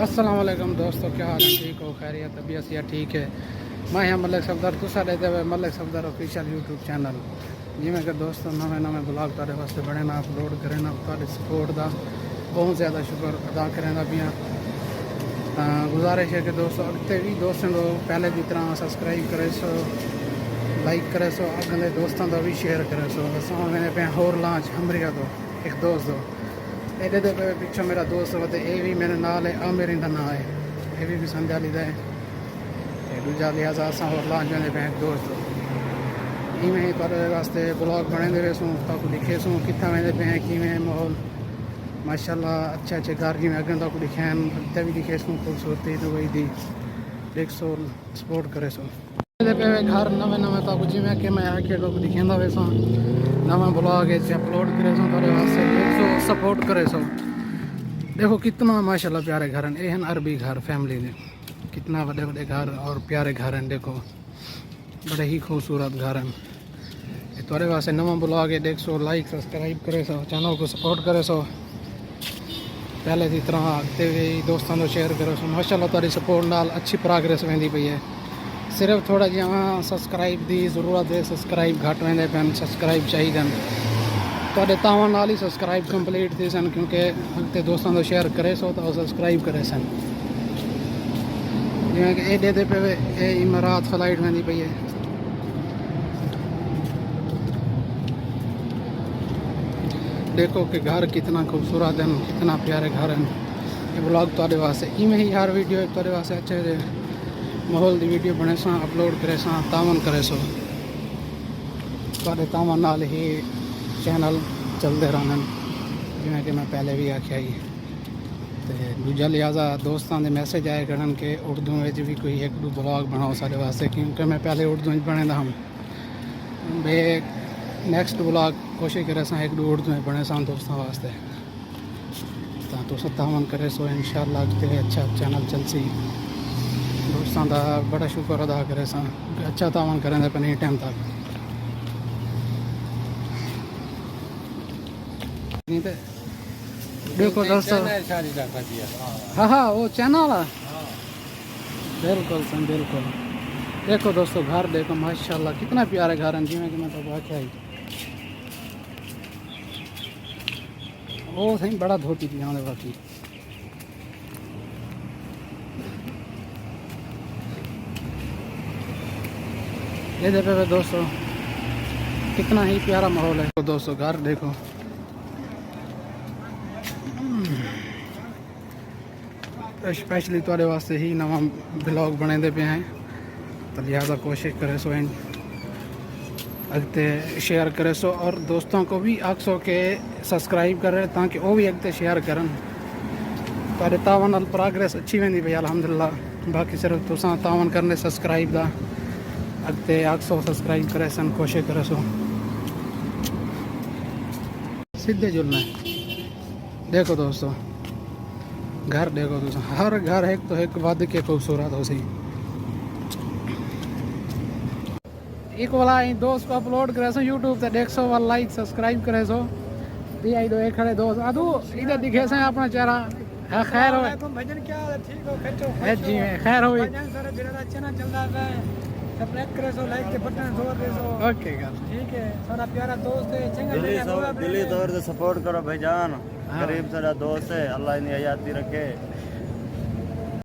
अस्सलाम वालेकुम दोस्तों, क्या हाल है? ठीक हो? खैरियत? तबीयत या ठीक है? मैं हाँ मलिक सफदर, तुसा देते हुए Malik Safdar official YouTube channel. जिमें कि दोस्तों नवे ब्लॉग तारे वास्ते बड़े ना अपलोड करें ना, तारी सपोर्ट का बहुत ज़्यादा शुक्र अदा करें पियाँ। गुजारिश है कि दोस्तों अगते भी दोस्तों को पहले की तरह सब्सक्राइब करे सो, लाइक करे सो, अगले दोस्तों का भी शेयर करे सो। मैंने पे होर लांच हमरिया तो एक दोस्त दो एडे दे पिछो मेरा दोस्त होते ये भी मेरे नाल है, आमिर इंदा ना है, ये भी समझा लीदा है। दूजा लिहाजा असा होर लांच मैंने पे दोस्त इवें ही तारे वास्ते ब्लॉग बने रसूँ, तक लिखे सूँ कितना मैंने पे किमें माहौल माशाल्लाह अच्छे अच्छे घर जिमें अगन तक लिखे अगते भी लिखे सूँ खूबसूरती दुबई दी देख सो सपोर्ट करे सो पे घर नवे तक जिमें कि मैं आके लोग दिखेंदा वैसा नवा ब्लॉग अपलोड करे सो तारे वास्ते देख सो सपोर्ट करे सो। देखो कितना माशाल्लाह प्यारे घर हैं, ये हैं अरबी घर फैमिली ने, कितना बड़े बड़े घर और प्यारे घर हैं। देखो बड़े ही खूबसूरत घर हैं। तुम्हारे वास्ते नवा ब्लॉग है, देख सो लाइक सब्सक्राइब करे सो, चैनल को सपोर्ट करे सो, पहले की तरह आते हुए दोस्तों को शेयर करो सो। माशाल्लाह तारी सपोर्ट नाल अच्छी प्रोग्रेस वेंदी पई है। सिर्फ थोड़ा जिहा सब्सक्राइब की जरूरत है, सब्सक्राइब घट वेंदे पैन, सब्सक्राइब चाहिए तुहाडे तावां नाल ही सब्सक्राइब कंप्लीट थी सन, क्योंकि अगते दोस्तों को शेयर करे सो तो सब्सक्राइब करे सन। जिवें कि एडे दे पे ये इमारात फ्लाइट वेंदी पई है। देखो कि घर कितना खूबसूरत है, कितना प्यारे घर हैं। ये ब्लॉग तुहाडे वास्ते इवें ही हर वीडियो तुहाडे वास्ते अच्छे माहौल की वीडियो बने सा अपलोड करे सा, तावन करे सो। तुहाडे तावन नाल ही चैनल चलते रहने, जिवें कि मैं पहले भी आख्या ही। तो दूजा लिहाजा दोस्तों के मैसेज आए करन कि उर्दू में भी कोई एक दो ब्लॉग बनाओ सारे वास्ते, क्योंकि मैं पहले उर्दू में बने दा हम बे नेक्स्ट ब्लॉग कोशिश करे सा एक दो उर्दू में बने सा दोस्तों वास्ते। तो तावन करे सो इंशाअल्लाह अच्छा चैनल चल सी। दोस्तों का बड़ा शुक्र अदा करे सा, अच्छा तावन करें अपने टाइम तक। देखो दोस्तों हाँ वो चैनल है बिल्कुल सन बिल्कुल। देखो दोस्तों घर देखो माशाल्लाह कितना प्यारे घर हैं, जिमें कि मैं तो आख्या ही वो सही बड़ा धोती थी यहाँ बाकी। ये देखो दोस्तों कितना ही प्यारा माहौल है। तो दोस्तों घर देखो स्पेशली तुहाडे वास्ते ही नवा ब्लॉग बने पे हैं, तो लिहाजा कोशिश करे सो इन अगते शेयर करे सो, और दोस्तों को भी आखसो के सब्सक्राइब करे ताकि वो भी अगते शेयर करन। तुहाडे तावन नाल प्रोग्रेस अच्छी वेंदी पई अल्हम्दुलिल्लाह। बाकी सिर्फ तुसां तावन करने सब्सक्राइब दा अगते आखसो सब्सक्राइब करे सन, कोशिश करे सो सीधे जुलना है। देखो दोस्तों घर देखो दोस्तों, हर घर एक तो एक वध के खूबसूरत हो सी। एक वाला दोस्त को अपलोड करे सो यूट्यूब से, देख सो वाला लाइक सब्सक्राइब करे सो। भी आई दो एक खड़े दोस्त आदू इधर दिखे से अपना चेहरा है। खैर हो भजन क्या ठीक हो है जी में खैर हो भजन सारे जरा चैनल चलदा है, सब्सक्राइब करे सो, लाइक के बटन जोर दे सो। ओके गल ठीक है, सारा प्यारा दोस्त है, चंगा दिल्ली तौर से सपोर्ट करो भाईजान, गरीब सारा दोस्त है, अल्लाह इन्हें हयाती रखे।